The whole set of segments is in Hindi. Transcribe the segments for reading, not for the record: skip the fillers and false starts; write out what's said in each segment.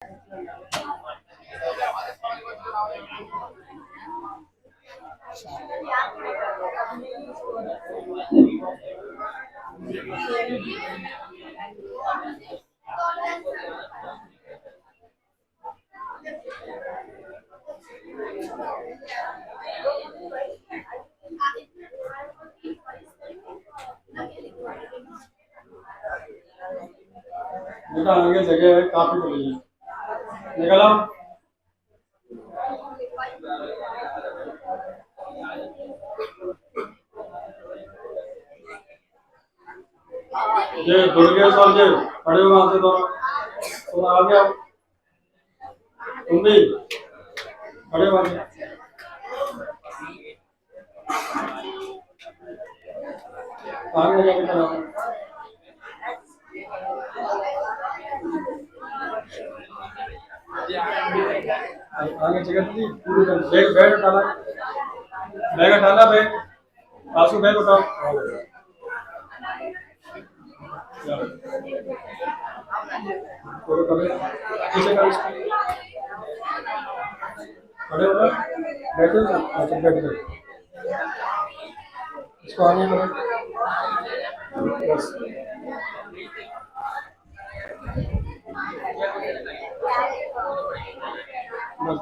बेटा आगे जगह है काफी बड़ी है। निकल आओ। ये दुर्गेश और ये खड़े हो वहां से दोनों। तुम आगे आओ। तुम भी खड़े हो वहां से। आगे जाके खड़ा हो। आगे जगह दी पूरी बैग बैग उठाना। बैग उठाना बैग। आंसू बैग उठाओ। पीछे का खड़े हो गए। बैठे हो। अच्छा बैठ गए। इसको आगे करो बस। बस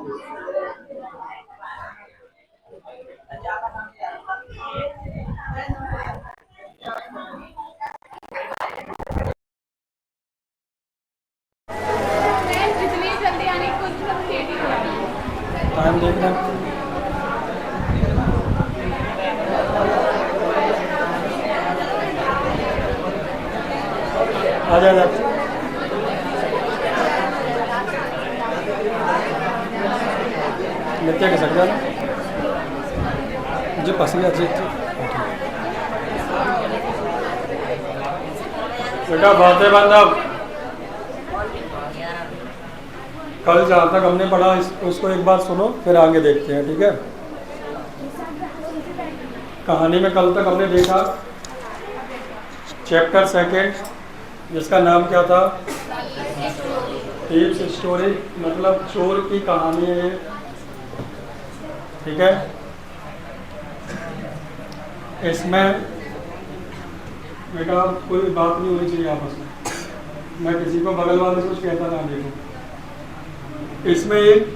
जितनी जल्दी आने की कोशिश करो लेट ही होगा। टाइम देखना। आ जा नित्य के सकता ना मुझे पसंद है अच्छी। बेटा बातें बंद अब। कल जहाँ तक हमने पढ़ा उसको एक बार सुनो फिर आगे देखते हैं, ठीक है। कहानी में कल तक हमने देखा चैप्टर सेकंड जिसका नाम क्या था, थीव्स स्टोरी, मतलब चोर की कहानी है ये, ठीक है। इसमें बेटा कोई बात नहीं होनी चाहिए आपस में, मैं किसी को बगल वाले से कुछ कहता ना देखो। इसमें एक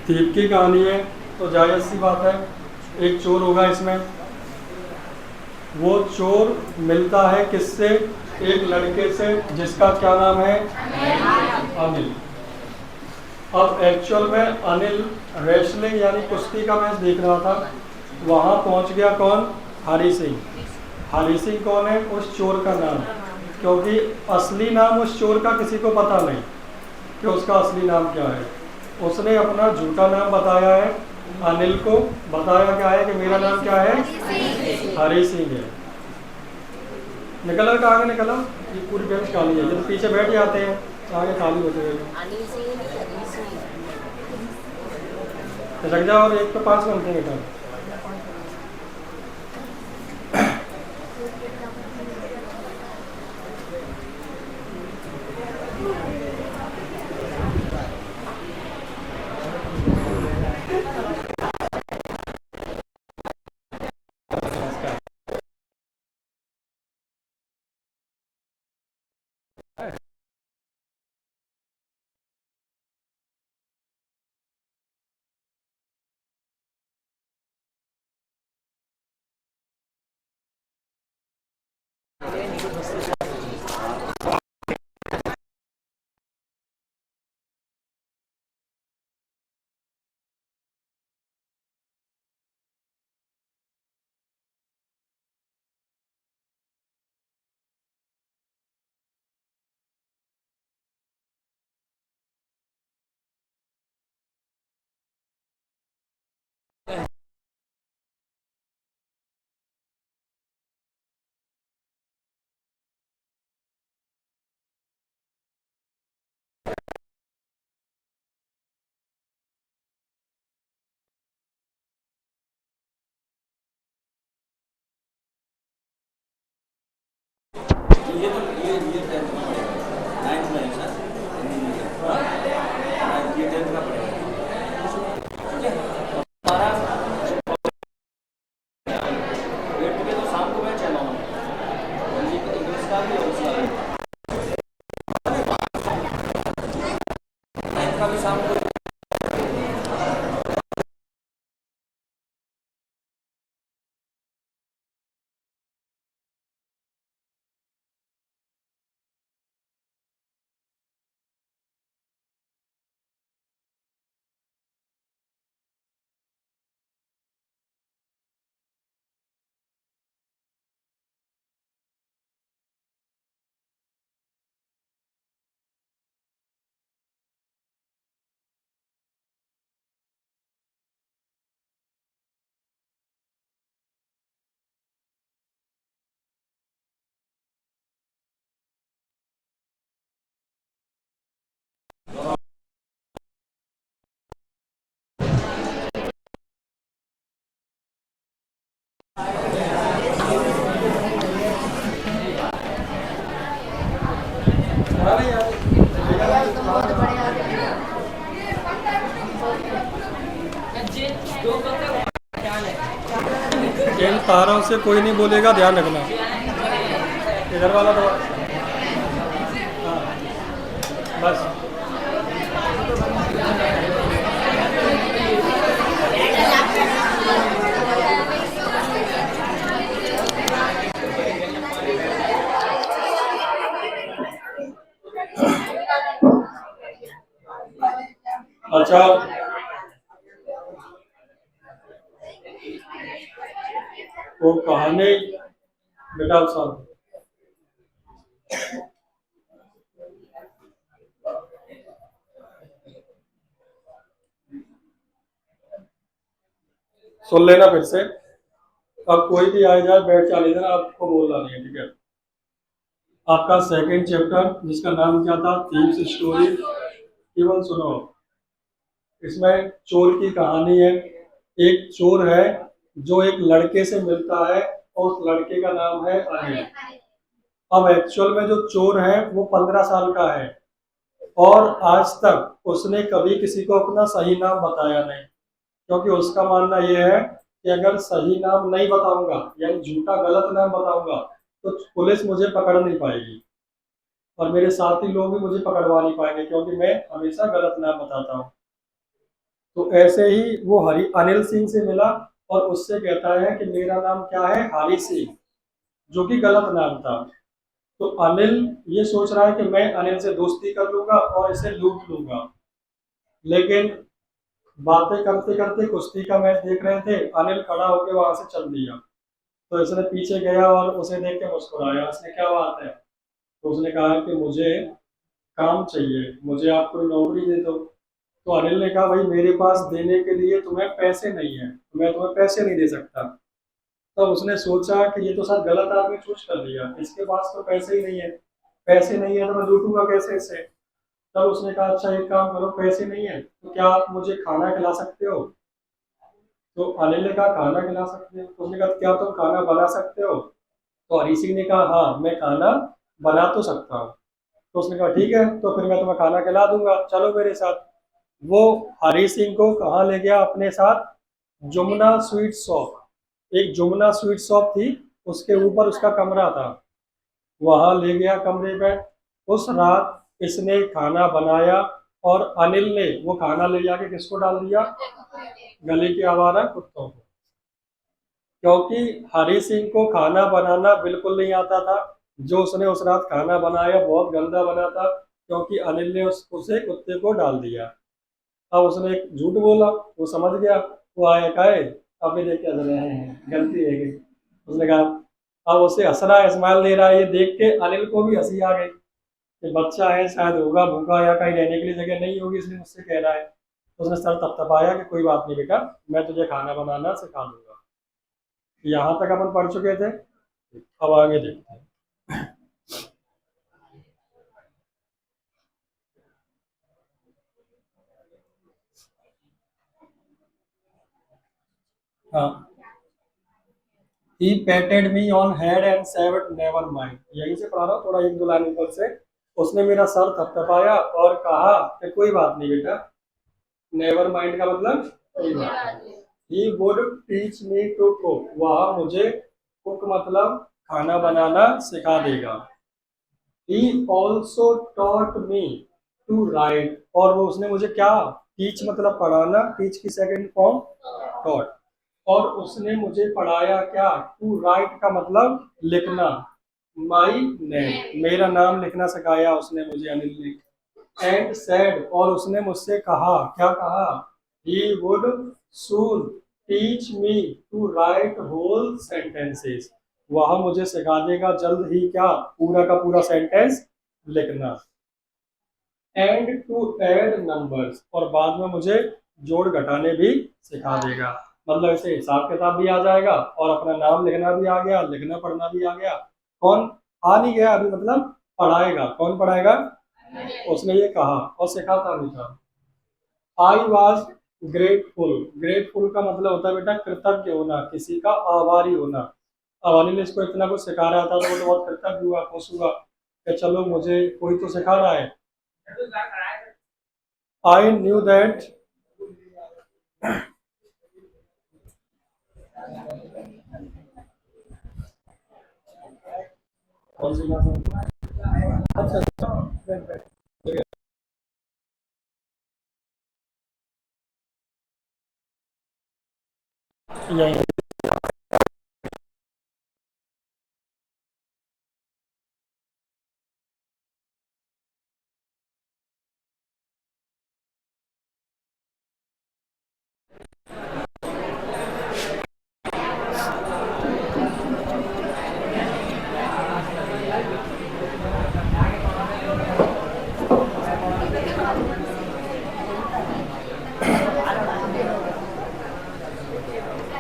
थीव की कहानी है तो जायज़ सी बात है एक चोर होगा इसमें। वो चोर मिलता है किससे, एक लड़के से जिसका क्या नाम है, अनिल। अब एक्चुअल में अनिल रेसलिंग यानी कुश्ती का मैच देख रहा था, वहां पहुंच गया कौन, हरी सिंह। हरी सिंह कौन है, उस चोर का नाम, क्योंकि असली नाम उस चोर का किसी को पता नहीं कि उसका असली नाम क्या है। उसने अपना झूठा नाम बताया है, अनिल को बताया क्या है कि मेरा नाम क्या है, हरी सिंह है। निकल का आगे निकलो, ये पूरी बेंच खाली है, जब पीछे बैठ जाते हैं आगे खाली होते हुए लग जाओ। और 1 पे 5 बनते हैं बेटा। कल शाम को इन तारों से कोई नहीं बोलेगा, ध्यान रखना। इधर वाला तो हाँ, बस। अच्छा, वो कहानी बेटा साहब, सुन लेना फिर से। अब कोई भी आ जाए, बैठ जाने देना, आपको बोलना नहीं है, ठीक है। आपका सेकंड चैप्टर जिसका नाम क्या था, थीम्स स्टोरी, केवल सुनो। इसमें चोर की कहानी है। एक चोर है जो एक लड़के से मिलता है और उस लड़के का नाम है अनिल। अब एक्चुअल में जो चोर है वो 15 साल का है और आज तक उसने कभी किसी को अपना सही नाम बताया नहीं, क्योंकि उसका मानना यह है कि अगर सही नाम नहीं बताऊंगा, यानी झूठा गलत नाम बताऊंगा, तो पुलिस मुझे पकड़ नहीं पाएगी और मेरे साथी लोग भी मुझे पकड़वा नहीं पाएंगे, क्योंकि मैं हमेशा गलत नाम बताता हूँ। तो ऐसे ही वो हरि अनिल सिंह से मिला और उससे कहता है कि मेरा नाम क्या है, हरि सिंह, जो कि गलत नाम था। तो अनिल ये सोच रहा है कि मैं अनिल से दोस्ती कर लूंगा और इसे लूट लूंगा, लेकिन बातें करते करते कुश्ती का मैच देख रहे थे, अनिल खड़ा होकर वहां से चल दिया। तो इसने पीछे गया और उसे देख के मुस्कुराया। उसने क्या बात है, तो उसने कहा कि मुझे काम चाहिए, मुझे आप कोई नौकरी दे दो। तो अनिल ने कहा भाई मेरे पास देने के लिए तुम्हें पैसे नहीं है, तो मैं तुम्हें पैसे नहीं दे सकता। तब उसने सोचा कि ये तो सर गलत आदमी चूज कर लिया, इसके पास तो पैसे ही नहीं है, पैसे नहीं है तो मैं लूटूंगा कैसे इससे। तब उसने कहा अच्छा एक काम करो, पैसे नहीं है तो क्या आप मुझे खाना खिला सकते हो। तो अनिल ने कहा खाना खिला सकते हो। तो उसने कहा क्या तुम खाना बना सकते हो। तो हरी सिंह ने कहा हाँ मैं खाना बना तो सकता हूँ। तो उसने कहा ठीक है, तो फिर मैं तुम्हें खाना खिला दूंगा, चलो मेरे साथ। वो हरी सिंह को कहाँ ले गया अपने साथ, जुमना स्वीट शॉप। एक जुमना स्वीट शॉप थी, उसके ऊपर उसका कमरा था, वहां ले गया कमरे पे। उस रात इसने खाना बनाया और अनिल ने वो खाना ले जाके किसको डाल दिया, गले के आवारा कुत्तों को। क्योंकि हरी सिंह को खाना बनाना बिल्कुल नहीं आता था, जो उसने उस रात खाना बनाया बहुत गंदा बना था, क्योंकि अनिल ने उसे कुत्ते को डाल दिया। अब उसने एक झूठ बोला, वो समझ गया, वो आया कहे अभी देख क्या रहे हैं, गलती है गई। उसने कहा, अब उसे हंस रहा है, स्माइल दे रहा है। ये देख के अनिल को भी हंसी आ गई कि बच्चा है, शायद होगा भूखा या कहीं रहने के लिए जगह नहीं होगी, इसलिए मुझसे कह रहा है। तो उसने सर थपथपाया कि कोई बात नहीं बेटा, मैं तुझे खाना बनाना सिखा दूंगा। यहाँ तक अपन पढ़ चुके थे, अब आगे देखते हैं। हाँ, he patted me on head and said never mind। यहीं से पढ़ा रहा हूँ, थोड़ा एक दो लाइन ऊपर से। उसने मेरा सर थपथपाया और कहा कि कोई बात नहीं बेटा। नेवर माइंड का मतलब कोई बात नहीं। He would teach me to cook, वह मुझे कुक मतलब खाना बनाना सिखा देगा। He also taught me to write, और वो उसने मुझे क्या, टीच मतलब पढ़ाना, टीच की सेकंड फॉर्म टॉट, और उसने मुझे पढ़ाया क्या, टू राइट का मतलब लिखना, माई नेम मेरा नाम लिखना सिखाया उसने मुझे, अनिल ने। एंड सेड और उसने मुझसे कहा, क्या कहा, he would soon teach me to write whole sentences, वह मुझे सिखा देगा जल्द ही क्या, पूरा का पूरा सेंटेंस लिखना। एंड टू ऐड नंबर्स और बाद में मुझे जोड़ घटाने भी सिखा देगा, मतलब इसे हिसाब किताब भी आ जाएगा और अपना नाम लिखना भी आ गया, लिखना पढ़ना भी आ गया। कौन आ नहीं गया अभी, मतलब पढ़ाएगा, कौन पढ़ाएगा, उसने ये कहा और सिखाता भी था। आई वॉज ग्रेटफुल, ग्रेटफुल का मतलब होता है बेटा कृतज्ञ होना, किसी का आभारी होना। अब अनिल इसको इतना कुछ सिखा रहा था तो वो तो बहुत कृतज्ञ हुआ, खुश हुआ कि चलो मुझे कोई तो सिखा रहा है। आई न्यू दैट कौन सी बात है? अच्छा, यही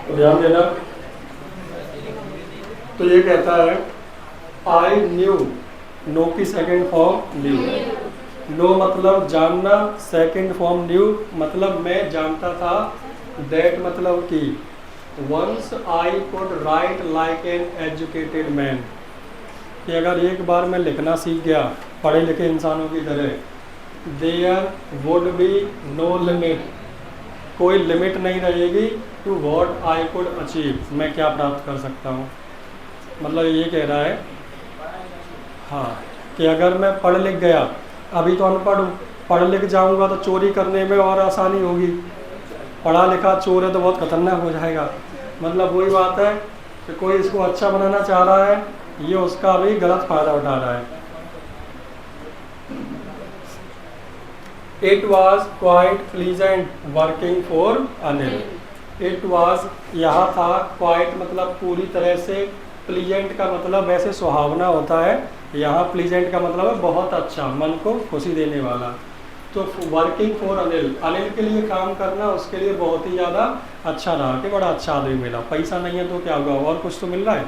तो ध्यान देना। तो ये कहता है आई न्यू, नो की सेकंड फॉर्म न्यू, नो मतलब जानना, सेकंड फॉर्म न्यू मतलब मैं जानता था, दैट मतलब कि once I could write like an educated man, कि अगर एक बार मैं लिखना सीख गया पढ़े लिखे इंसानों की तरह, there would be no limit, कोई लिमिट नहीं रहेगी, to what I could achieve, मैं क्या प्राप्त कर सकता हूँ। मतलब ये कह रहा है हाँ कि अगर मैं पढ़ लिख गया, अभी तो अनपढ़ हूँ, पढ़ लिख जाऊँगा तो चोरी करने में और आसानी होगी, पढ़ा लिखा चोर है तो बहुत खतरनाक हो जाएगा। मतलब वही बात है कि कोई इसको अच्छा बनाना चाह रहा है, ये उसका भी गलत फायदा उठा रहा है। It was quite pleasant working for Anil, it was यहाँ था, क्वाइट मतलब पूरी तरह से, प्लीजेंट का मतलब वैसे सुहावना होता है, यहाँ प्लीजेंट का मतलब है बहुत अच्छा, मन को खुशी देने वाला। तो वर्किंग फॉर अनिल, अनिल के लिए काम करना उसके लिए बहुत ही ज़्यादा अच्छा रहा कि बड़ा अच्छा आदमी मिला, पैसा नहीं है तो क्या होगा, और कुछ तो मिल रहा है।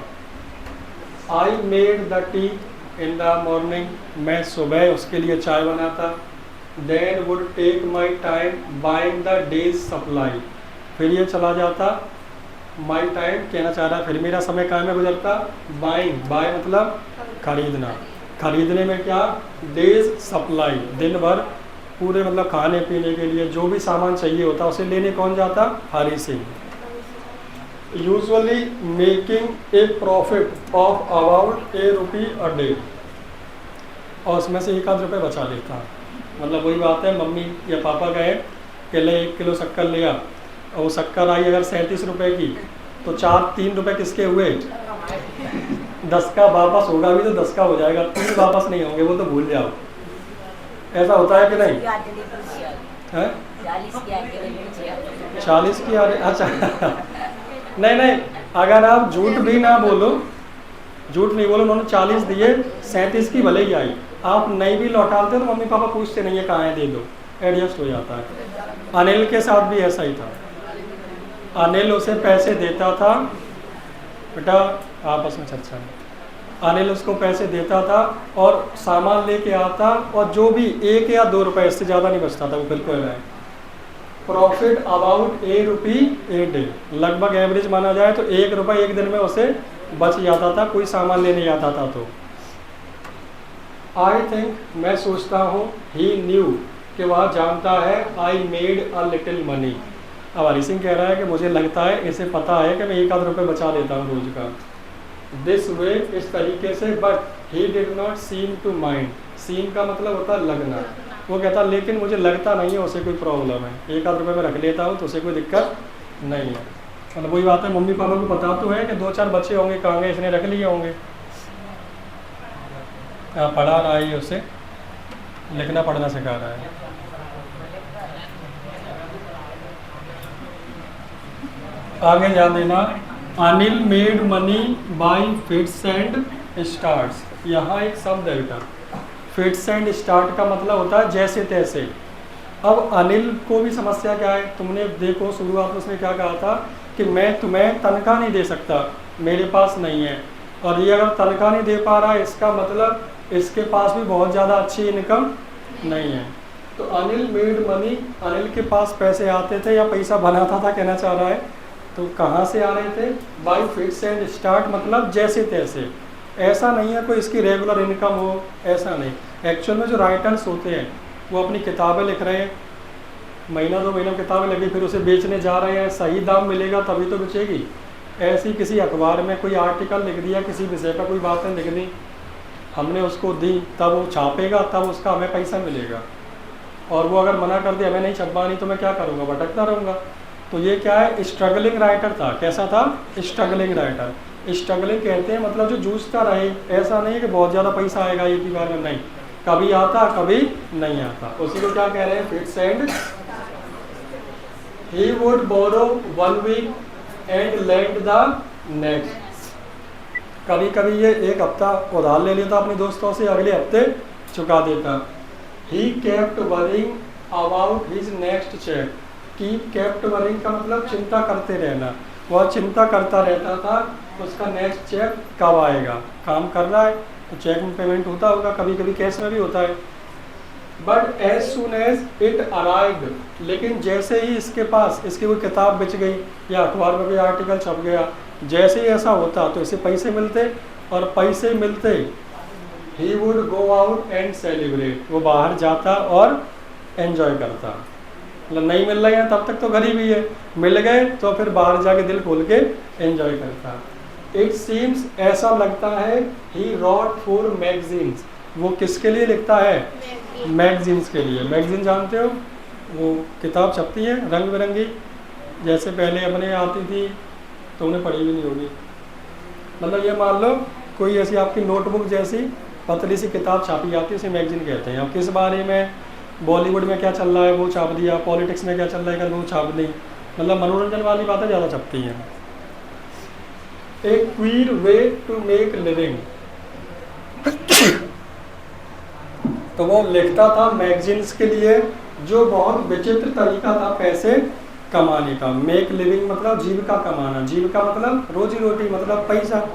I made the tea in the morning, मैं सुबह उसके लिए चाय बनाता, then would take my time buying the day's supply, फिर ये चला जाता, माई टाइम कहना चाह रहा है फिर मेरा समय कहाँ में गुजरता, बाइंग, बाय मतलब खरीदना, खरीदने में क्या, डेज सप्लाई दिन भर पूरे मतलब खाने पीने के लिए जो भी सामान चाहिए होता उसे लेने कौन जाता, Hari Singh. Usually making a profit of about ₹1 और उसमें से 1 आध रुपये बचा लेता। मतलब वही बात है, मम्मी या पापा गए कि ले 1 किलो शक्कर लिया और वो शक्कर आई अगर 37 रुपये की, तो 3 रुपये किसके हुए, 10 का वापस होगा भी तो 10 का हो जाएगा, 3 वापस नहीं होंगे, वो तो भूल जाओ। ऐसा होता है कि नहीं है? 40 की आ रही, अच्छा नहीं नहीं, अगर आप झूठ भी ना बोलो, झूठ नहीं बोलो, उन्होंने 40 दिए, 37 की भले ही आई, आप नहीं भी लौटाते तो मम्मी पापा पूछते नहीं है कहाँ है, दे दो, एडजस्ट हो जाता है। अनिल के साथ भी ऐसा ही था, अनिल उसे पैसे देता था, बेटा आपस में चर्चा है, अनिल उसको पैसे देता था और सामान लेके आता, और जो भी 1 या 2 रुपए, इससे ज़्यादा नहीं बचता था वो, बिल्कुल है। प्रॉफिट अबाउट ₹1 ए डे, लगभग एवरेज माना जाए तो 1 रुपये एक दिन में उसे बच जाता था, कोई सामान लेने जाता था तो। आई थिंक मैं सोचता हूँ, ही न्यू कि वह जानता है, I made a little money, अब हरी सिंह कह रहा है कि मुझे लगता है, इसे पता है कि मैं 1 आध रुपये बचा लेता हूँ रोज का, दिस वे इस तरीके से, but he did not seem to mind, seem का मतलब होता है लगना, वो कहता लेकिन मुझे लगता नहीं है उसे कोई प्रॉब्लम है, 1 आध रुपये में रख लेता हूँ तो उसे कोई दिक्कत नहीं है। मतलब वही बात है, मम्मी पापा को पता तो है कि 2-4 बच्चे होंगे कहाँ गए, इसने रख लिए होंगे। पढ़ा रहा है उसे, लिखना पढ़ना सिखा रहा है। आगे ध्यान देना, Anil made money by fits and starts. यहाँ एक शब्द है बेटा, फिट्स एंड स्टार्ट का मतलब होता है जैसे तैसे। अब अनिल को भी समस्या क्या है, तुमने देखो शुरुआत में उसने क्या कहा था कि मैं तुम्हें तनख्वाह नहीं दे सकता, मेरे पास नहीं है। और ये अगर तनख्वाह नहीं दे पा रहा है इसका मतलब इसके पास भी बहुत ज़्यादा अच्छी इनकम नहीं है। तो अनिल मेड मनी, अनिल के पास पैसे आते थे या पैसा बनाता था कहना चाह रहा है। तो कहाँ से आ रहे थे, बाई फिट्स एंड स्टार्ट मतलब जैसे तैसे। ऐसा नहीं है कोई इसकी रेगुलर इनकम हो, ऐसा नहीं। एक्चुअल में जो राइटर्स होते हैं वो अपनी किताबें लिख रहे हैं, महीना 2 महीना किताबें लगी, फिर उसे बेचने जा रहे हैं, सही दाम मिलेगा तभी तो बेचेगी। ऐसी किसी अखबार में कोई आर्टिकल लिख दिया, किसी विषय पर कोई बातें लिख दी, हमने उसको दी, तब वो छापेगा, तब उसका हमें पैसा मिलेगा। और वो अगर मना कर दिया हमें नहीं छपवानी तो मैं क्या करूँगा, भटकता रहूँगा। तो ये क्या है, स्ट्रगलिंग राइटर था। कैसा था, स्ट्रगलिंग राइटर। स्ट्रगलिंग कहते हैं मतलब जो जूझता रहे, ऐसा नहीं है कि बहुत ज़्यादा पैसा आएगा एक ही बार में, नहीं, कभी आता कभी नहीं आता। उसी को क्या कह रहे हैं, fits and. He would borrow 1 week and lend the next. कभी कभी ये 1 हफ्ता उधार ले लेता अपने दोस्तों से, अगले हफ्ते चुका देता। He kept worrying about his next cheque. Keep kept worrying का मतलब चिंता करते रहना, वह चिंता करता रहता था उसका नेक्स्ट चेक कब आएगा। काम कर रहा है तो चेक में पेमेंट होता होगा, कभी कभी कैश में भी होता है। But as soon as it arrived, लेकिन जैसे ही इसके पास इसकी कोई किताब बिच गई या अखबार में कोई आर्टिकल छप गया, जैसे ही ऐसा होता तो इसे पैसे मिलते, और पैसे मिलते he would go out and celebrate, वो बाहर जाता और एंजॉय करता। मतलब नहीं मिल रहे हैं तब तक तो गरीबी है, मिल गए तो फिर बाहर जाके दिल खोल के एंजॉय करता। इट सीम्स, ऐसा लगता है, ही रॉट फॉर मैगजीन्स, वो किसके लिए लिखता है, मैगजीन्स के लिए। मैगजीन जानते हो, वो किताब छपती है रंग बिरंगी, जैसे पहले अपने आती थी, तो उन्हें पढ़ी भी नहीं होगी। मतलब ये मान लो कोई ऐसी आपकी नोटबुक जैसी पतली सी किताब छापी जाती है, उसे मैगजीन कहते हैं। अब किस बारे में, बॉलीवुड में क्या चल रहा है वो छाप दिया, पॉलिटिक्स में क्या चल रहा है वो छाप दी, मतलब मनोरंजन वाली बातें ज़्यादा छपती हैं। A queer way to make living, तो वो लिखता था मैगजीन्स के लिए, जो बहुत विचित्र तरीका था पैसे कमाने का। मेक लिविंग मतलब जीविका कमाना, जीविका मतलब रोजी रोटी, मतलब पैसा।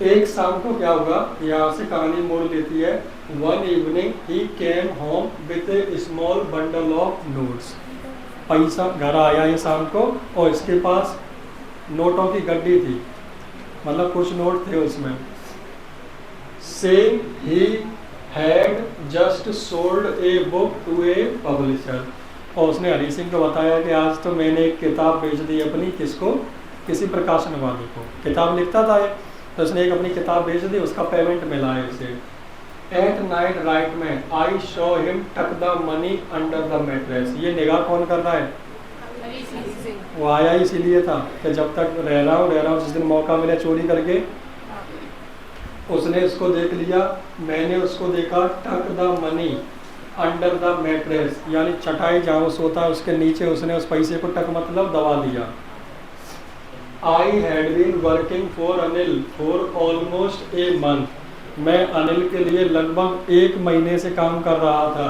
एक शाम को क्या हुआ, यहाँ से कहानी मोड़ लेती है। One evening he came home with A small bundle of notes. पैसा घर आया ये शाम को, और इसके पास नोटों की गड्डी थी, मतलब कुछ नोट थे उसमें। Saying he had just sold a book to a publisher, और उसने हरी सिंह को बताया कि आज तो मैंने एक किताब बेच दी अपनी, किसको, किसी प्रकाशन वाले को। किताब लिखता था तो उसने एक अपनी किताब बेच दी, उसका पेमेंट मिला है उसे। एट नाइट राइट में आई शो हिम टक the money under the mattress. ये निगाह कौन कर रहा है, वो आया इसीलिए था कि जब तक रह रहा हूँ, जिस दिन मौका मिला चोरी करके, उसने उसको देख लिया, मैंने उसको देखा। टक the money under the mattress, यानी चटाई जहाँ वो सोता है उसके नीचे उसने उस पैसे को टक मतलब दबा दिया। I had been working for Anil for almost a month, मैं अनिल के लिए लगभग 1 महीने से काम कर रहा था।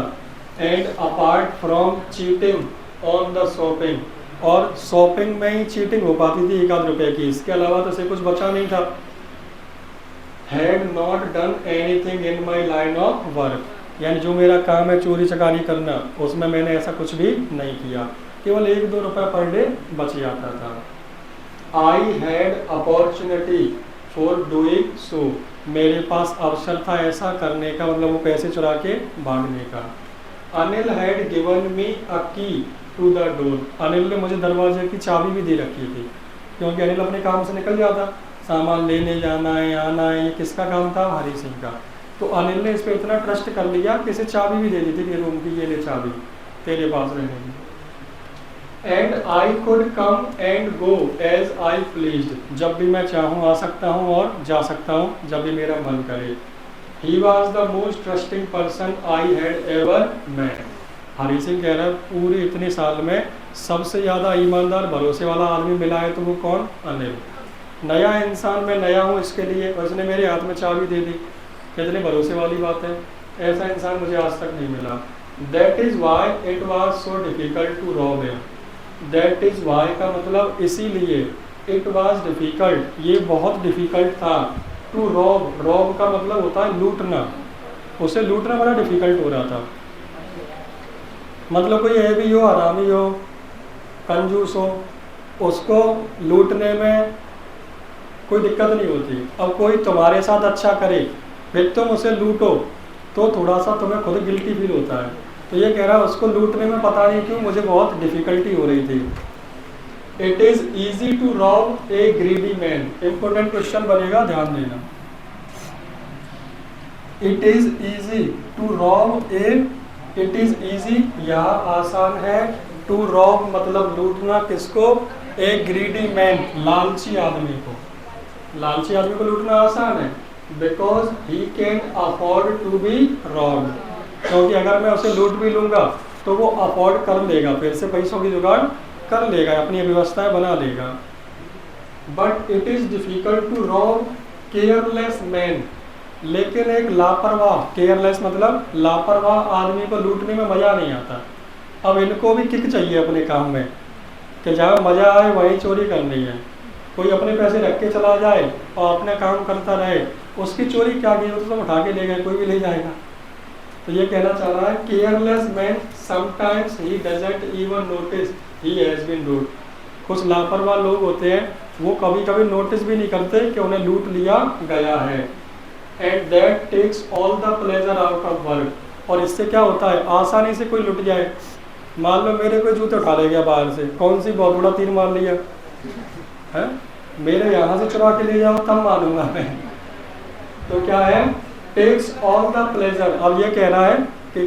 And apart from cheating on the shopping, और शॉपिंग में ही चीटिंग हो पाती थी 1 आध रुपये की, इसके अलावा तो उसे कुछ बचा नहीं था। Had not done anything in my line of work, यानी जो मेरा काम है चोरी चकारी करना, उसमें मैंने ऐसा कुछ भी नहीं किया, केवल 1-2 रुपये पर डे बच जाता था। I had opportunity for doing so, मेरे पास अवसर था ऐसा करने का, मतलब वो पैसे चुरा के भागने का। अनिल हैड गिवन मी अ की टू द डोर, अनिल ने मुझे दरवाजे की चाबी भी दे रखी थी, क्योंकि अनिल अपने काम से निकल जाता, सामान लेने जाना है, आना है। ये किसका काम था, हरी सिंह का। तो अनिल ने इस पर इतना ट्रस्ट कर लिया कि इसे चाबी भी दे दी थी कि रूम की, ये ले चाबी तेरे पास रहने की। And I could come and go as I pleased, जब भी मैं चाहूँ आ सकता हूँ और जा सकता हूँ जब भी मेरा मन करे। He was the most trusting person I had ever met. Hari Singh कह रहा है पूरे इतने साल में सबसे ज़्यादा ईमानदार भरोसे वाला आदमी मिला है तो वो कौन? अनिल। नया इंसान मैं नया हूँ इसके लिए, उसने मेरे हाथ में चाबी दे दी, कितने भरोसे वाली बात है। ऐसा इंसान मुझे आज तक नहीं मिला। That is why it was so difficult to rob him. That is why का मतलब इसीलिए, इट वॉज डिफ़िकल्ट, ये बहुत डिफ़िकल्ट था, टू रॉब, रॉब का मतलब होता है लूटना, उसे लूटना बड़ा डिफ़िकल्ट हो रहा था। मतलब कोई है भी हो, हरामी हो, कंजूस हो, उसको लूटने में कोई दिक्कत नहीं होती। अब कोई तुम्हारे साथ अच्छा करे फिर तुम उसे लूटो तो थोड़ा सा तुम्हें खुद गिल्टी फील होता है। तो ये कह रहा है उसको लूटने में पता नहीं क्यों मुझे बहुत डिफ़िकल्टी हो रही थी। It is easy to rob a greedy man, important question बनेगा, ध्यान देना। It is easy to rob a, it is easy यह आसान है, टू रॉब मतलब लूटना, किसको? ए ग्रीडी मैन, लालची आदमी को। लालची आदमी को लूटना आसान है, because he can afford to be robbed, क्योंकि अगर मैं उसे लूट भी लूँगा तो वो अफोर्ड कर लेगा, फिर से पैसों की जुगाड़ कर लेगा, अपनी व्यवस्थाएं बना लेगा। But it is difficult to rob careless man, लेकिन एक लापरवाह, केयरलेस मतलब लापरवाह आदमी को लूटने में मज़ा नहीं आता। अब इनको भी किक चाहिए अपने काम में कि जहाँ मज़ा आए वहीं चोरी करनी है। कोई अपने पैसे रख के चला जाए और अपना काम करता रहे, उसकी चोरी क्या की, तो उठा के ले गए, कोई भी ले जाएगा। तो ये कहना चाह रहा है careless man sometimes he doesn't even notice he has been robbed. कुछ लापरवाह लोग होते हैं वो कभी कभी नोटिस भी नहीं करते कि उन्हें लूट लिया गया है। And that takes all the pleasure out of work, और इससे क्या होता है, आसानी से कोई लुट जाए। मान लो मेरे कोई जूते उठा ले गया बाहर से, कौन सी बहुत बड़ा तीर मार लिया है, मेरे यहाँ से चुरा के ले जाओ तब मानूंगा मैं। तो क्या है, टेक्स ऑल द प्लेजर। अब ये कह रहा है कि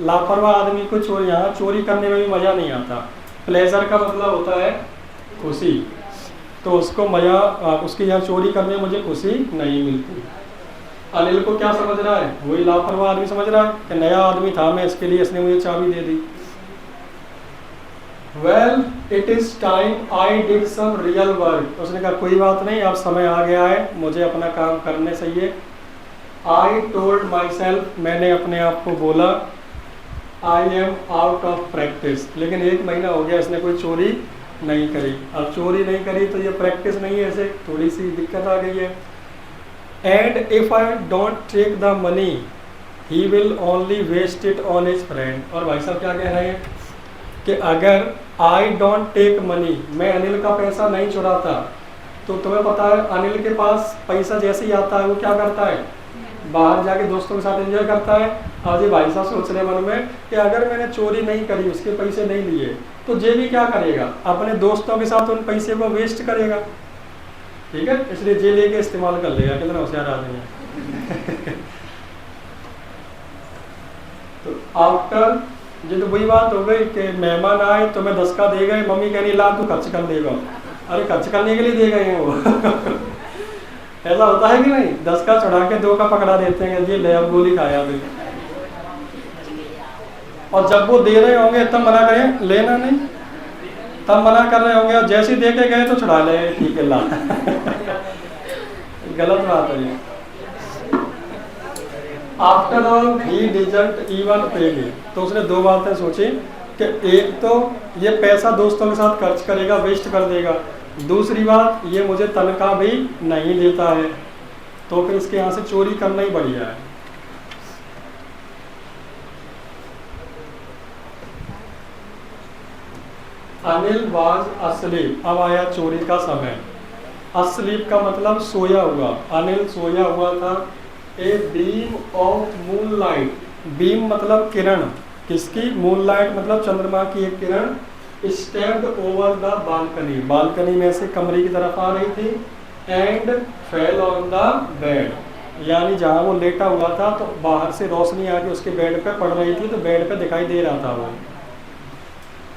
लापरवाह आदमी को यहाँ चोरी करने में भी मज़ा नहीं आता। प्लेजर का मतलब होता है खुशी, तो उसको मज़ा, उसकी यहाँ चोरी करने में मुझे खुशी नहीं मिलती। अनिल को क्या समझ रहा है, वही लापरवाह आदमी समझ रहा है कि नया आदमी था मैं, इसके लिए इसने मुझे चाबी दे दी। Well it is time I did some real work, उसने कहा कोई बात नहीं, अब समय आ गया है मुझे अपना काम करने चाहिए। आई टोल्ड माई सेल्फ, मैंने अपने आप को बोला, I am out of practice. लेकिन 1 महीना हो गया इसने कोई चोरी नहीं करी। अब चोरी नहीं करी तो ये प्रैक्टिस नहीं है, ऐसे थोड़ी सी दिक्कत आ गई है। And if I don't take the money he will only waste it on his friend. और भाई साहब क्या कह रहे हैं कि अगर आई डोंट टेक मनी, मैं अनिल का पैसा नहीं चुराता, तो तुम्हें पता है अनिल के पास पैसा जैसे ही आता है वो क्या करता है, बाहर जाके दोस्तों के साथ एंजॉय करता है। और ये भाई साहब सोच रहे मन में कि अगर मैंने चोरी नहीं करी, उसके पैसे नहीं लिए, तो जे भी क्या करेगा, अपने दोस्तों के साथ उन पैसे को वेस्ट करेगा। ठीक है, इसलिए जे लेके इस्तेमाल कर लेगा। कितना होशियार आदमी है। तो आफ्टर, ये तो वही बात हो गई कि मेहमान आए तो मैं 10 का दे गए, मम्मी कह रही ला तू खर्च कर देगा। अरे खर्च करने के लिए दे गए हैं वो। ऐसा होता है कि नहीं, 10 का चढ़ा के 2 का पकड़ा देते हैं, ये ले अब गोली खाया अभी। और जब वो दे रहे होंगे तब मना करें लेना नहीं, तब मना कर रहे होंगे, और जैसे दे के गए तो छुड़ा ले, ठीक है ला। गलत बात है ये। After all he didn't even पे मी, तो उसने 2 बातें सोची कि एक तो ये पैसा दोस्तों के साथ खर्च करेगा, वेस्ट कर देगा, दूसरी बात ये मुझे तनख्वाह भी नहीं देता है, तो फिर इसके यहाँ से चोरी करना ही बढ़िया है। अनिल वाज अस्लीप, अब आया चोरी का समय। अस्लीप का मतलब सोया हुआ, अनिल सोया हुआ था। A beam of moonlight, beam मतलब किरण, किसकी, मूनलाइट मतलब चंद्रमा की एक किरण, stepped over the balcony, balcony में से कमरे की तरफ आ रही थी, and fell on the bed, यानी जहाँ वो लेटा हुआ था तो बाहर से रोशनी आके उसके बेड पे पड़ रही थी, तो बेड पे दिखाई दे रहा था वो।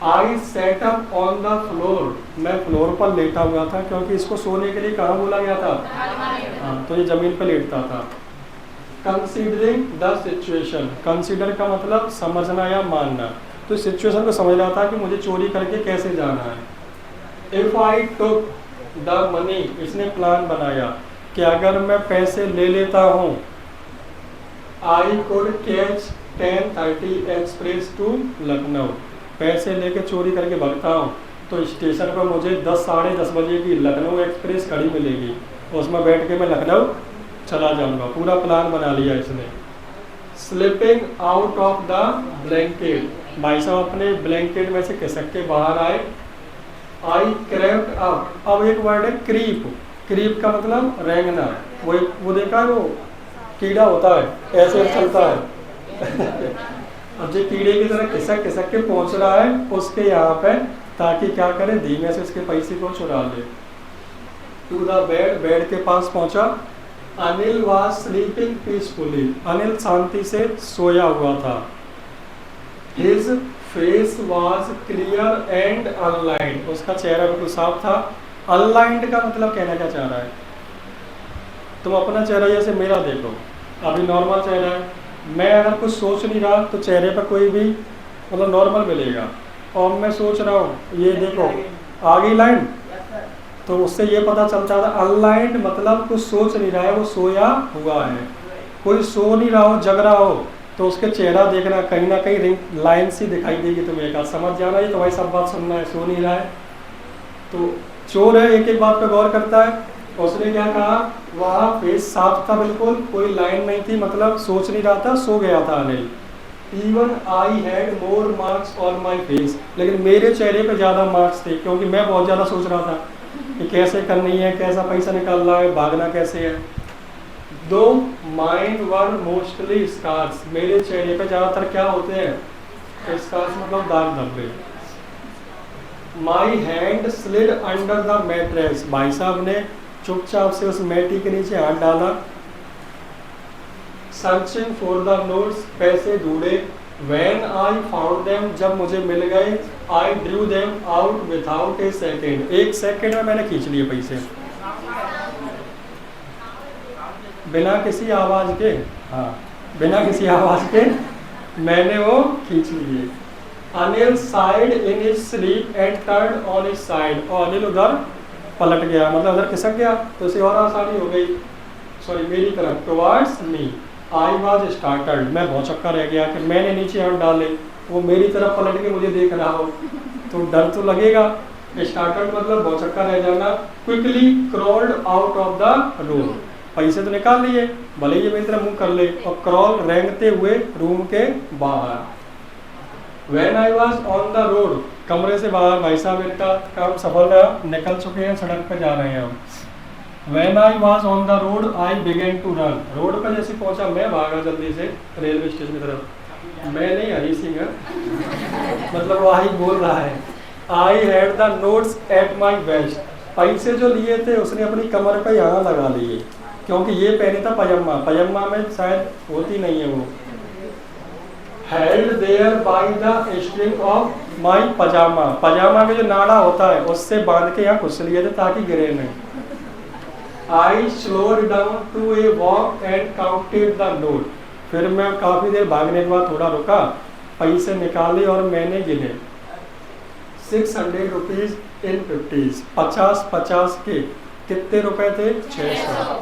I sat up on the floor, मैं फ्लोर पर लेटा हुआ था, क्योंकि इसको सोने के लिए कहाँ बोला गया था? हाँ, तो ये जमीन पे लेटता था। कंसीडरिंग द सिचुएशन, कंसीडर का मतलब समझना या मानना, तो सिचुएशन को समझ रहा था कि मुझे चोरी करके कैसे जाना है। If I took the money, इसने प्लान बनाया कि अगर मैं पैसे ले लेता हूँ, I could catch 10:30 express to Lucknow, पैसे लेके चोरी करके भागता हूँ तो स्टेशन पर मुझे 10 साढ़े 10 बजे की लखनऊ एक्सप्रेस खड़ी मिलेगी, उसमें बैठ के मैं लखनऊ चला जाऊंगा। पूरा प्लान बना लिया इसने। Slipping out of the blanket, भाई साहब अपने ब्लैंकेट में से खिसक के बाहर आए। आई क्रेप्ट अप, अब एक वर्ड है क्रीप, क्रीप का मतलब रेंगना, वो देखा है, वो कीड़ा होता है ऐसे चलता है अब जो कीड़े की तरह खिसक खिसक के पहुंच रहा है उसके यहाँ पे, ताकि क्या करे, धीमे से उसके पैसे को चुरा ले। टू द बेड, बेड के पास पहुंचा। Anil was sleeping peacefully, Anil शांति से सोया हुआ था। His face was clear and unlined, उसका चेहरा बिल्कुल साफ था। अनलाइंड का मतलब कहना क्या चाह रहा है? तुम अपना चेहरा जैसे मेरा देखो, अभी नॉर्मल चेहरा है, मैं अगर कुछ सोच नहीं रहा तो चेहरे पर कोई भी मतलब नॉर्मल मिलेगा, और मैं सोच रहा हूँ ये देखो आगे लाइन, तो उससे ये पता चलता था अनलाइंड मतलब कुछ सोच नहीं रहा है, वो सोया हुआ है। कोई सो नहीं रहा हो, जग रहा हो, तो उसके चेहरा देखना, कहीं ना कहीं लाइन सी दिखाई देगी तुम्हें, एक समझ जाना ही तो भाई सब बात सुनना है, सो नहीं रहा है। तो चोर है, एक एक बात पे गौर करता है। उसने क्या कहा, वहाँ फेस साफ था बिल्कुल, कोई लाइन नहीं थी, मतलब सोच नहीं रहा था, सो गया था Anil. Even I had more marks on my face, लेकिन मेरे चेहरे पे ज़्यादा मार्क्स थे, क्योंकि मैं बहुत ज़्यादा सोच रहा था कि कैसे करनी है, कैसा पैसा निकालना है, भागना कैसे है। दो माइंड वर मोस्टली स्कार्स, मेरे चेहरे पे ज़्यादातर क्या होते हैं? स्कार्स मतलब दाग धब्बे। My hand slid under the mattress, भाई साहब ने चुपचाप से उस मैटी के नीचे हाथ डाला। सर्चिंग फॉर द नोट्स, पैसे ढूंढे। व्हेन आई फाउंड देम, जब मुझे मिल गए। I drew them out without A second, एक सेकेंड में मैंने खींच लिए पैसे, बिना किसी आवाज के। हाँ, बिना किसी आवाज के मैंने वो खींच लिए। Anil side in his sleep and turn on his side, और अनिल उधर पलट गया, मतलब उधर खिसक गया, तो इसे और आसानी हो गई, सॉरी मेरी तरफ, towards me. I was startled, मैं बहुत चक्का रह गया कि मैंने नीचे हाथ डाले, वो मेरी तरफ पलट के मुझे देख रहा हो, तो डर तो लगेगा। स्टार्टल्ड मतलब बहुत चक्का रह जाना। Quickly crawled out of the room, पैसे तो निकाल लिए, भले ये मेरी तरफ मुंह कर ले, और क्रॉल रेंगते हुए रूम के बाहर। When I was on the road, कमरे से बाहर, भाई साहब इनका काम सफल रहा, निकल चुके हैं, सड़क पर जा रहे हैं हम। When I was on the road, I began to run, road पर जैसे पहुंचा मैं भागा जल्दी से रेलवे स्टेशन की तरफ। मैं नहीं, हरी सिंह है मतलब वही बोल रहा है। I had the notes at my vest, पैसे जो लिए थे उसने अपनी कमर पे यहाँ लगा लिए, क्योंकि ये पहने था पजामा, पजामा में शायद होती नहीं है वो। Held there by the string of my pajama, पजामा में जो नाड़ा होता है उससे बांध के यहाँ घुस लिए थे ताकि गिरे नहीं। I slowed down to a walk and counted the note, फिर मैं काफ़ी देर भागने के बाद थोड़ा रुका, पैसे निकाले और मैंने गिने। 600 रुपीज़ इन 50s, 50 के कितने रुपए थे? 600।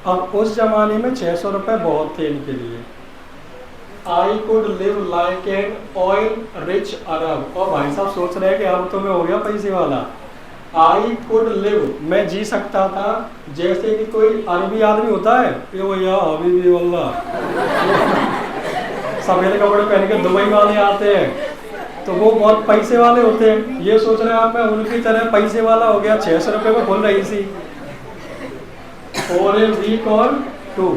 अब उस जमाने में 600 रुपये बहुत थे इनके लिए। I could live like an oil rich Arab, और भाई साहब सोच रहे हैं कि अब तो मैं हो गया पैसे वाला। I could live, मैं जी सकता था जैसे कि कोई अरबी आदमी होता है, ये वो या हबीबी वल्लाह सफेद कपड़े पहन के दुबई वाले आते हैं, तो वो बहुत पैसे वाले होते हैं। ये सोच रहे हैं आप मैं उनकी तरह पैसे वाला हो गया, 600 रुपये में खुल रही थी और 1 वीक और 2,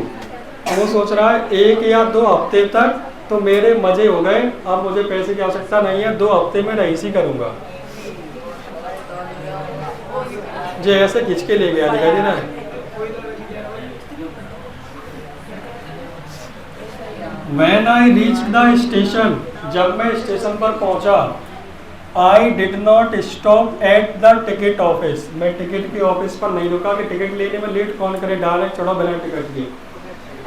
वो सोच रहा है 1 या 2 हफ्ते तक तो मेरे मजे हो गए, अब मुझे पैसे की आवश्यकता नहीं है, 2 हफ्ते में रईसी करूंगा। जो ऐसे खींच के ले गया, दिखाई दे रहा है। When I reached the station, जब मैं स्टेशन पर पहुंचा, I did not stop at the ticket office. मैं टिकट के ऑफिस पर नहीं रुका कि टिकट लेने में लेट कौन करे, डायरेक्ट चढ़ो बिना टिकट के।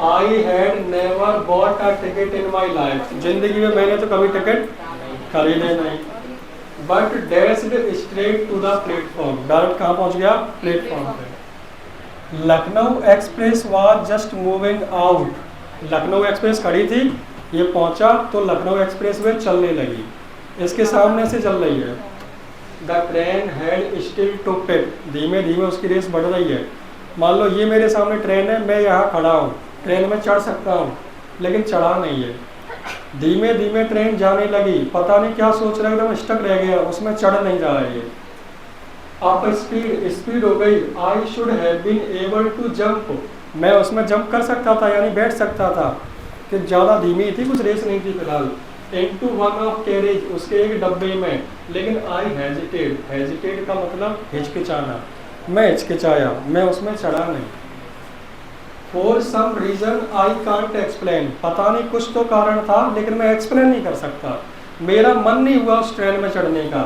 I had never bought a ticket in my life. जिंदगी में मैंने तो कभी टिकट खरीदे नहीं। But dashed straight to the platform. Direct कहाँ पहुँच गया? प्लेटफॉर्म पे। Lucknow express was just moving out. Lucknow express खड़ी थी, ये पहुंचा तो लखनऊ एक्सप्रेस वे चलने लगी, इसके सामने से चल रही है। The train had still to pick, धीमे धीमे उसकी रेस बढ़ रही है। मान लो ये मेरे सामने ट्रेन है, मैं यहाँ खड़ा हूँ, ट्रेन में चढ़ सकता हूँ लेकिन चढ़ा नहीं है। धीमे धीमे ट्रेन जाने लगी, पता नहीं क्या सोच रहा है, एकदम स्टक रह गया, उसमें चढ़ नहीं जा रही है। अब स्पीड हो गई। I should have been able to jump, मैं उसमें जंप कर सकता था यानी बैठ सकता था, कि ज़्यादा धीमी थी, कुछ रेस नहीं थी फिलहाल। इनटू वन ऑफ कैरेज, उसके एक डब्बे में, लेकिन आई हेजिटेड, हेजिटेड का मतलब हिचकिचाना, मैं हिचकिचाया, मैं उसमें चढ़ा नहीं। For some reason I can't explain, पता नहीं कुछ तो कारण था लेकिन मैं एक्सप्लेन नहीं कर सकता, मेरा मन नहीं हुआ उस ट्रेन में चढ़ने का।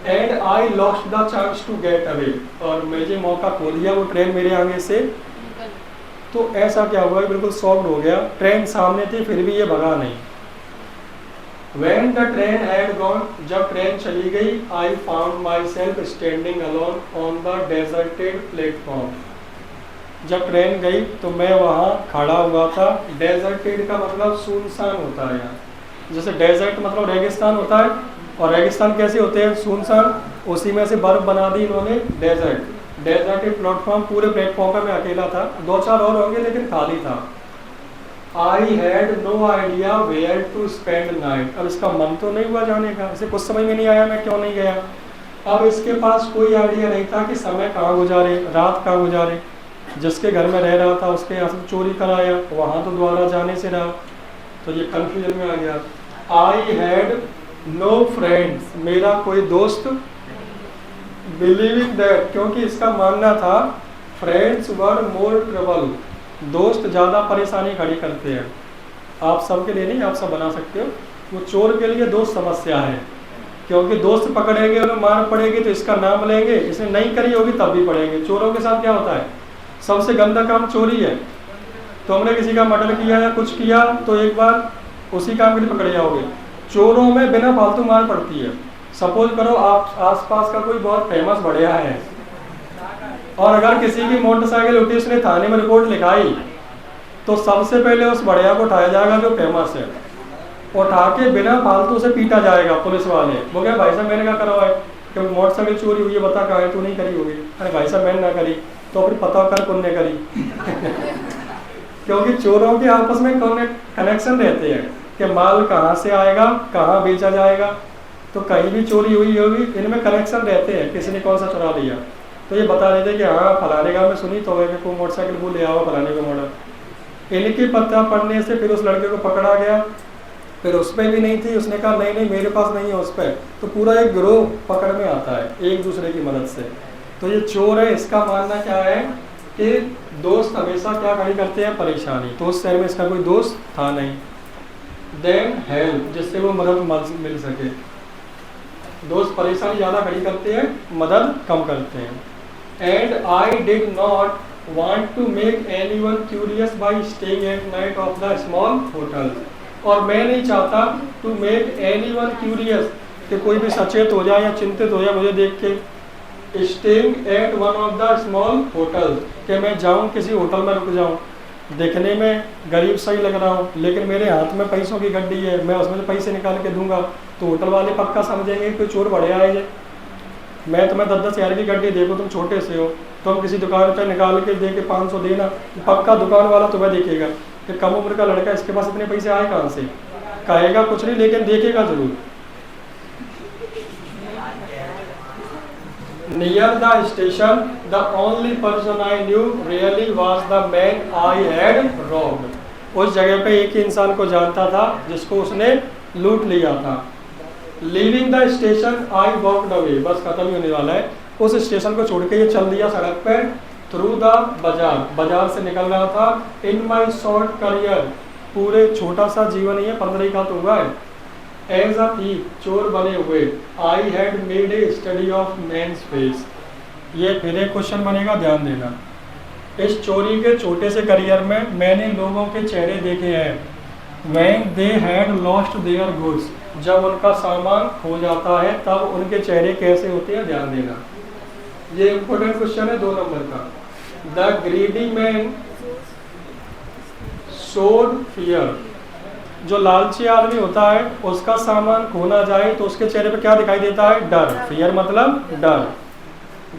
And I lost the chance to get away, और मुझे मौका खो दिया, वो ट्रेन मेरे आगे से। तो ऐसा क्या हुआ, बिल्कुल शॉक्ड हो गया, ट्रेन सामने थी फिर भी ये भगा नहीं। When the train had gone, जब ट्रेन चली गई, I found myself standing alone on the deserted platform. जब ट्रेन गई तो मैं वहाँ खड़ा हुआ था। डेजर्टेड का मतलब सुनसान होता है यहाँ, जैसे डेजर्ट मतलब रेगिस्तान होता है, और रेगिस्तान कैसे होते हैं? सुनसान, उसी में से बर्फ बना दी इन्होंने डेजर्ट। डेजर्टेड प्लेटफॉर्म, पूरे प्लेटफॉर्म पर मैं अकेला था, 2-4 और होंगे लेकिन खाली था। I had no idea where to spend night, अब इसका मन तो नहीं हुआ जाने का, इसे कुछ समझ में नहीं आया मैं क्यों नहीं गया। अब इसके पास कोई आइडिया नहीं था कि समय कहाँ गुजारे, रात कहाँ गुजारे। जिसके घर में रह रहा था उसके यहाँ से चोरी कराया, वहाँ तो द्वारा जाने से रहा, तो ये कंफ्यूजन में आ गया। आई हैड नो फ्रेंड्स, मेरा कोई दोस्त। बिलीविंग दैट, क्योंकि इसका मानना था फ्रेंड्स वर मोर ट्रबल, दोस्त ज़्यादा परेशानी खड़ी करते हैं। आप सबके लिए नहीं, आप सब बना सकते हो। वो चोर के लिए दोस्त समस्या है, क्योंकि दोस्त पकड़ेंगे, उन्हें मार पड़ेगी तो इसका नाम लेंगे, इसने नहीं करी होगी तब भी पड़ेंगे। चोरों के साथ क्या होता है, सबसे गंदा काम चोरी है। तो हमने किसी का मर्डर किया या कुछ किया तो एक बार उसी काम के लिए पकड़े जाओगे। चोरों में बिना फालतू मार पड़ती है। सपोज करो आप आसपास का कोई बहुत फेमस बढ़िया है, और अगर किसी की मोटरसाइकिल उठी, उसने थाने में रिपोर्ट लिखाई, तो सबसे पहले उस बढ़िया को उठाया जाएगा जो फेमस है, उठा के बिना फालतू से पीटा जाएगा पुलिस वाले। वो क्या भाई साहब मैंने क्या करा है, क्योंकि मोटरसाइकिल चोरी हुई है, बता कहाँ है, तू नहीं करी होगी। अरे भाई साहब मैंने ना करी, तो अपनी पता कर कौन ने करी। क्योंकि चोरों के आपस में कनेक्शन रहते हैं कि माल कहाँ से आएगा, कहाँ बेचा जाएगा, तो कहीं भी चोरी हुई होगी, इनमें कनेक्शन रहते हैं, किसी ने कौन सा चुरा लिया तो ये बता देते कि हाँ फलाने गाँव में सुनी तो को मोटरसाइकिल वो ले आओ फलाने का मॉडल। इनकी पता पढ़ने से फिर उस लड़के को पकड़ा गया, फिर उस पर भी नहीं थी, उसने कहा नहीं नहीं मेरे पास नहीं है उस पर, तो पूरा एक गिरोह पकड़ में आता है एक दूसरे की मदद से। तो ये चोर है, इसका मानना क्या है कि दोस्त हमेशा क्या खड़ी करते हैं, परेशानी। तो उस शहर में इसका कोई दोस्त था नहीं। देन हेल्प, जिससे वो मदद मिल सके। दोस्त परेशानी ज़्यादा खड़ी करते हैं, मदद कम करते हैं। And I did not want to make anyone curious by staying at night of the small hotel, और मैं नहीं चाहता to make anyone curious कि कोई भी सचेत हो जाए या चिंतित हो जाए मुझे देख के। staying at one of the small hotels, कि मैं जाऊं किसी होटल में रुक जाऊं, देखने में गरीब सही लग रहा हूं लेकिन मेरे हाथ में पैसों की गड्डी है, मैं उसमें से पैसे निकाल के दूंगा तो होटल वाले पक्का समझेंगे कोई चोर बढ़िया है ये। मैं तुम्हें 10-10 हज़ार की गड्डी देखो, तुम छोटे से हो, तो हम किसी दुकान पर निकाल के दे के 500 देना, पक्का दुकान वाला तुम्हें देखेगा कि कम उम्र का लड़का, इसके पास इतने पैसे आए कहाँ से, कहेगा कुछ नहीं लेकिन देखेगा जरूर। Near the station the only person I knew really was the man I had robbed, उस जगह पे एक ही इंसान को जानता था जिसको उसने लूट लिया था। Leaving the station I walked away, बस खत्म ही होने वाला है। उस स्टेशन को छोड़ के ये चल दिया सड़क पर। थ्रू द बाजार, बाजार से निकल रहा था। इन माई शॉर्ट करियर, पूरे छोटा सा जीवन ही है, 15 का तो हुआ है। एज अ थीफ, चोर बने हुए, I had made a study of man's face. ये फिर एक क्वेश्चन बनेगा, ध्यान देना। इस चोरी के छोटे से करियर में मैंने लोगों के चेहरे देखे हैं। When they had lost their goods, जब उनका सामान खो जाता है तब उनके चेहरे कैसे होते हैं, ध्यान देना। ये इंपॉर्टेंट क्वेश्चन है 2 नंबर का। The greedy man showed fear, जो लालची आदमी होता है उसका सामान खो ना जाए तो उसके चेहरे पे क्या दिखाई देता है, डर। फियर मतलब डर।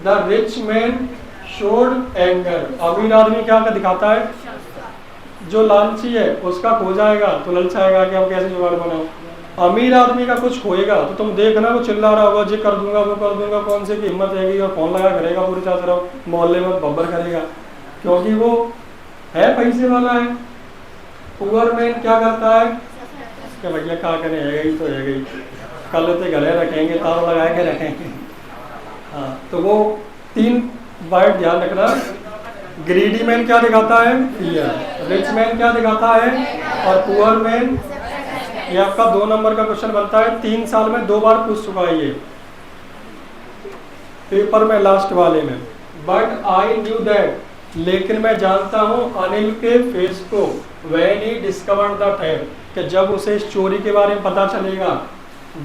The rich man showed anger, अमीर आदमी क्या दिखाता है, जो लालची है उसका खो जाएगा तो ललचाएगा कि हम कैसे जुगाड़ बनाओ। अमीर आदमी का कुछ खोएगा तो तुम देखना वो चिल्ला रहा होगा, जी कर दूंगा वो कर दूंगा, कौन से की हिम्मत रहेगी, और फोन लगा करेगा पूरी चाहते रहो, मोहल्ले में बब्बर करेगा, क्योंकि वो है पैसे वाला है। पुअर मैन क्या करता है कि भैया क्या करें, है गई तो है गई, कल तो गले रखेंगे, तार लगा के रखेंगे। हाँ, तो वो 3 वर्ड ध्यान रखना। ग्रीडी मैन क्या दिखाता है, फियर। रिच मैन क्या दिखाता है, और पुअर मैन। ये आपका 2 नंबर का क्वेश्चन बनता है, 3 साल में 2 बार पूछ चुका है ये पेपर में, लास्ट वाले में। बट आई न्यू दैट, लेकिन मैं जानता हूँ अनिल के फेस को, when he discovered the theft, कि जब उसे इस चोरी के बारे में पता चलेगा,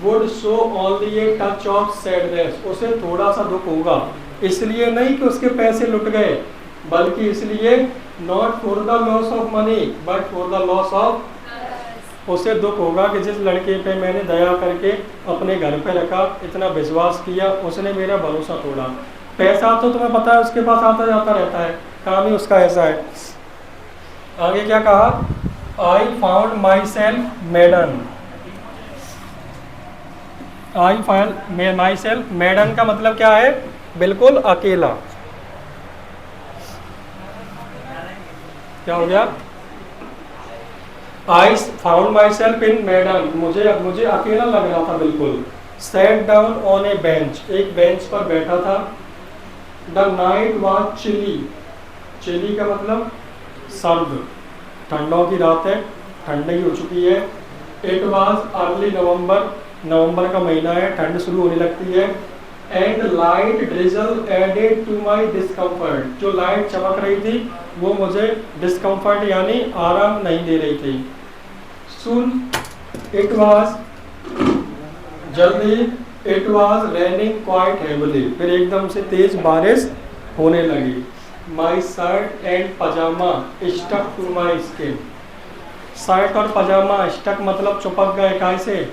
would show only a touch of sadness, उसे थोड़ा सा दुख होगा। इसलिए नहीं कि उसके पैसे लुट गए, बल्कि इसलिए not for the loss of money but for the loss of, उसे दुख होगा कि जिस लड़के पे मैंने दया करके अपने घर पे रखा, इतना विश्वास किया, उसने मेरा भरोसा तोड़ा। पैसा तो तुम्हें पता है उसके पास आता जाता रहता है, काम ही उसका ऐसा है। आगे क्या कहा, I found myself maidan. I found myself maidan का मतलब क्या है, बिल्कुल अकेला। क्या हो गया, I found myself in maidan, मुझे अकेला लग रहा था बिल्कुल। Sat down on a bench, एक बेंच पर बैठा था। The night was chilly, chilly का मतलब सर्द, ठंडों की रात है, ठंडी हो चुकी है। इट वॉज अर्ली नवंबर, नवंबर का महीना है, ठंड शुरू होने लगती है। And light drizzle added to my discomfort, जो लाइट चमक रही थी वो मुझे डिस्कम्फर्ट यानी आराम नहीं दे रही थी। सुन इट वॉज, जल्दी, it was raining quite heavily, फिर एकदम से तेज बारिश होने लगी। My shirt and pyjama stuck to my skin, shirt और पजामा स्टक मतलब चिपक गए, काय से,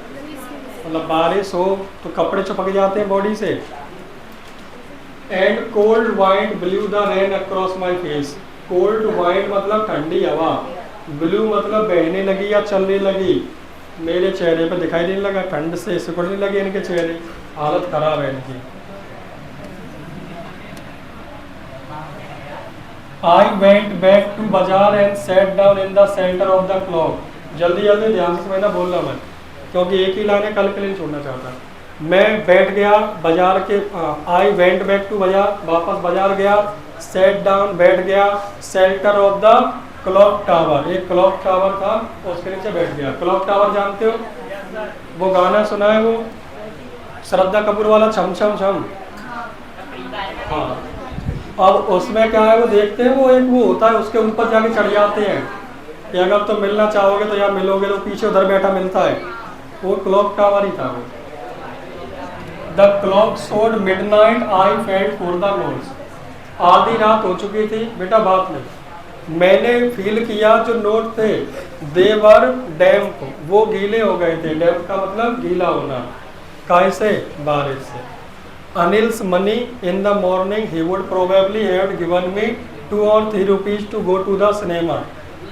मतलब बारिश हो तो कपड़े चिपक जाते हैं बॉडी से। And cold wind blue the rain across my face, cold wind मतलब ठंडी हवा, ब्लू मतलब बहने लगी या चलने लगी, मेरे चेहरे पे दिखाई देने लगा, ठंड से सिकुड़ने लगे इनके चेहरे, हालत खराब है इनकी। आई वेंट बैक टू बाजार and set down in the centre of the clock, जल्दी जल्दी ध्यान से समझना, बोलना मत, क्योंकि एक ही लाइन है, कल के लिए छोड़ना चाहता। मैं बैठ गया बाजार के, आई वेंट बैक टू बाजार, वापस बाजार गया। सेट डाउन बैठ गया, centre of the clock tower, एक क्लॉक टावर था उसके नीचे बैठ गया। क्लॉक टावर जानते हो, वो गाना सुना है वो श्रद्धा कपूर वाला, छम छम छम। हाँ, अब उसमें क्या है वो देखते हैं, वो एक वो होता है उसके ऊपर जाके चढ़ जाते हैं कि अगर तुम मिलना चाहोगे तो यहाँ मिलोगे, तो पीछे उधर बैठा मिलता है, वो क्लॉक टावर ही था वो। The clock showed midnight, I felt for the notes, आधी रात हो चुकी थी, बेटा बात नहीं, मैंने फील किया जो नोट थे, दे वर डैम्प, वो गीले हो गए थे, डैम्प का मतलब गीला होना, काय से, बारिश से। Anil's money in the morning he would probably have given me 2 or 3 rupees to go to the cinema,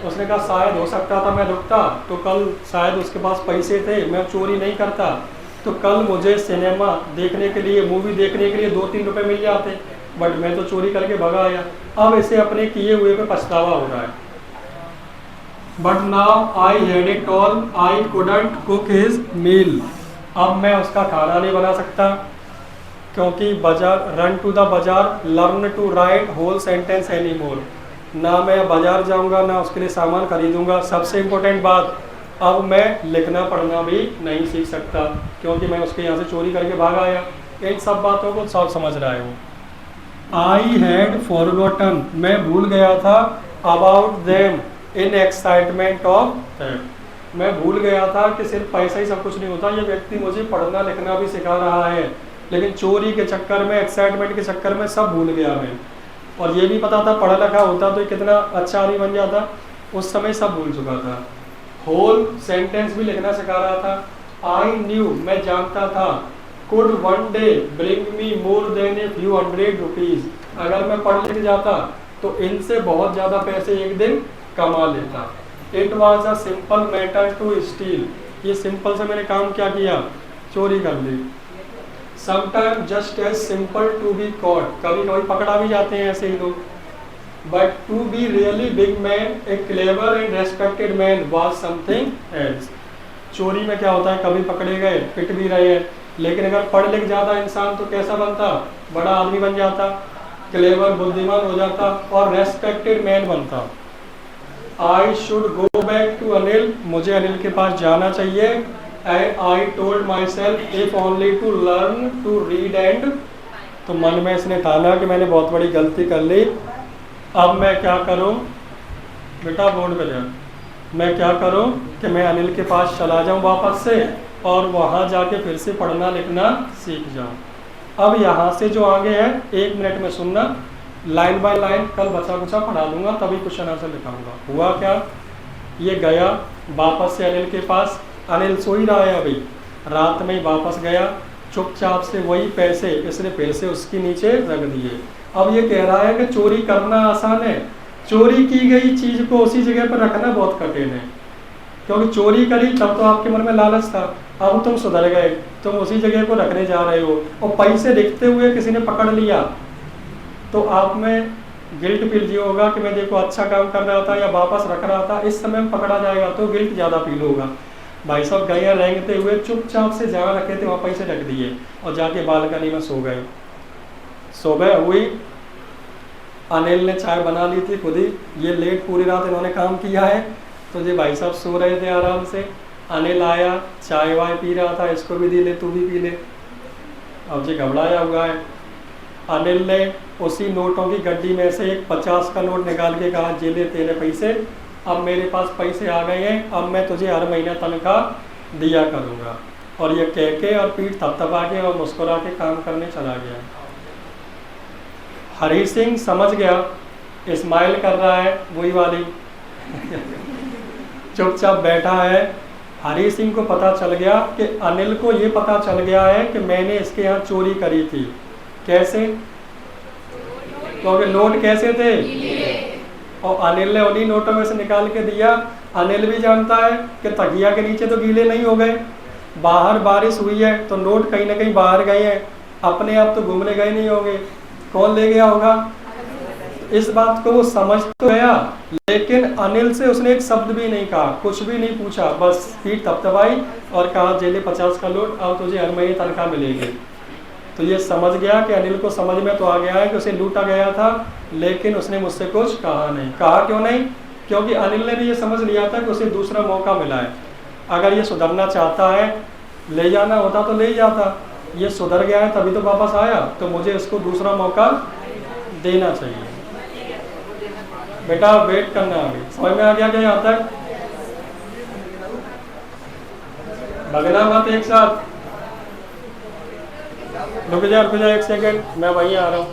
उसने कहा शायद हो सकता था मैं रुकता तो कल शायद उसके पास पैसे थे, मैं चोरी नहीं करता तो कल मुझे सिनेमा देखने के लिए, मूवी देखने के लिए 2-3 रुपए मिल जाते, बट मैं तो चोरी करके भगा आया। अब इसे अपने किए हुए पे पछतावा हो रहा है। But now I had it all, I couldn't cook his meal, अब मैं उसका खाना नहीं बना सकता, क्योंकि बाजार, run to the bazaar, learn to write whole sentence any more, ना मैं बाजार जाऊंगा, ना उसके लिए सामान खरीदूंगा। सबसे इम्पोर्टेंट बात, अब मैं लिखना पढ़ना भी नहीं सीख सकता, क्योंकि मैं उसके यहाँ से चोरी करके भाग आया। इन सब बातों को सब समझ रहा है वो। आई हैड फॉरगॉटन, मैं भूल गया था, about them in excitement of theft, मैं भूल गया था कि सिर्फ पैसा ही सब कुछ नहीं होता। ये व्यक्ति मुझे पढ़ना लिखना भी सिखा रहा है, लेकिन चोरी के चक्कर में, एक्साइटमेंट के चक्कर में सब भूल गया मैं। और ये भी पता था पढ़ा लिखा होता तो कितना अच्छा आदमी बन जाता, उस समय सब भूल चुका था। होल सेंटेंस भी लिखना सिखा रहा था। आई न्यू, मैं जानता था, could one day bring me more than a few hundred rupees, अगर मैं पढ़ लिख जाता तो इनसे बहुत ज़्यादा पैसे एक दिन कमा लेता। It was a simple matter to steal, ये सिंपल से मैंने काम क्या किया, चोरी कर ली। Sometime just as simple to be caught, कभी कभी पकड़ा भी जाते हैं ऐसे ही लोग। But to be really big man, a clever and respected man was something else. चोरी में क्या होता है, कभी पकड़े गए, पिट भी रहे हैं, लेकिन अगर पढ़ लिख जाता इंसान तो कैसा बनता, बड़ा आदमी बन जाता, क्लेवर बुद्धिमान हो जाता और रेस्पेक्टेड मैन बनता। I should go back to Anil, मुझे अनिल के पास जाना चाहिए। And I told myself if only to learn to read and, तो मन में इसने ठाना कि मैंने बहुत बड़ी गलती कर ली, अब मैं क्या करूं, बेटा बोर्ड पे जा, मैं क्या करूं कि मैं अनिल के पास चला जाऊं वापस से और वहां जाके फिर से पढ़ना लिखना सीख जाऊं। अब यहाँ से जो आगे है 1 मिनट में सुनना, लाइन बाय लाइन कल बचा कुचा पढ़ा दूंगा, तभी क्वेश्चन आंसर लिखाऊंगा। हुआ क्या, ये गया वापस से अनिल के पास, अनिल सो ही रहा है अभी, रात में ही वापस गया, चुपचाप से वही पैसे इसने फिर से उसके नीचे रख दिए। अब ये कह रहा है कि चोरी करना आसान है, चोरी की गई चीज को उसी जगह पर रखना बहुत कठिन है, क्योंकि चोरी करी तब तो आपके मन में लालच था, अब तुम सुधर गए, तुम उसी जगह को रखने जा रहे हो, और पैसे दिखते हुए किसी ने पकड़ लिया तो आप में गिल्ट फील ये होगा कि मैं देखो अच्छा काम कर रहा था या वापस रख रहा था, इस समय पकड़ा जाएगा तो गिल्ट ज़्यादा फील होगा। भाई साहब गए रेंगते हुए चुपचाप से जहाँ रखे थे वहाँ पैसे रख दिए और जाके बालकनी में सो गए। सुबह हुई, अनिल ने चाय बना ली थी खुद ही, ये लेट पूरी रात इन्होंने काम किया है, तो ये भाई साहब सो रहे थे आराम से। अनिल आया, चाय वाय पी रहा था, इसको भी दी ले, तू भी पी ले। अब ये घबराया हुआ है। अनिल ने उसी नोटों की गड्डी में से एक 50 का नोट निकाल के कहा, जे ले तेरे पैसे, अब मेरे पास पैसे आ गए हैं, अब मैं तुझे हर महीना तनख्वाह दिया करूँगा। और ये कह के और पीठ थपथपा के और मुस्कुरा के काम करने चला गया। हरी सिंह समझ गया, स्माइल कर रहा है वही वाली चुपचाप बैठा है। हरी सिंह को पता चल गया कि अनिल को ये पता चल गया है कि मैंने इसके यहाँ चोरी करी थी। कैसे, क्योंकि नोट कैसे थे और अनिल ने उन्हीं नोटों में से निकाल के दिया। अनिल भी जानता है कि तकिया के नीचे तो गीले नहीं हो गए, बाहर बारिश हुई है तो नोट कहीं ना कहीं बाहर गए हैं, अपने आप तो घूमने गए नहीं होंगे, कौन ले गया होगा। इस बात को वो समझ तो गया, लेकिन अनिल से उसने एक शब्द भी नहीं कहा, कुछ भी नहीं पूछा, बस पीठ थपथपाई और कहा जेले 50 का नोट, अब तुझे हर महीने तनख्वाह मिलेगी। तो ये समझ गया कि अनिल को समझ में तो आ गया है कि उसे लूटा गया था, लेकिन उसने मुझसे कुछ कहा नहीं। कहा क्यों नहीं, क्योंकि अनिल ने भी ये समझ लिया था कि उसे दूसरा मौका मिला है। अगर ये सुधरना चाहता है, ले जाना होता तो ले ही जाता, ये सुधर गया है तभी तो वापस आया, तो मुझे इसको दूसरा मौका देना चाहिए। बेटा वेट करना, अभी समझ में आ गया क्या यहाँ तक? भगना मत एक साथ, रुक जा 1 सेकंड, मैं वहीं आ रहा हूँ।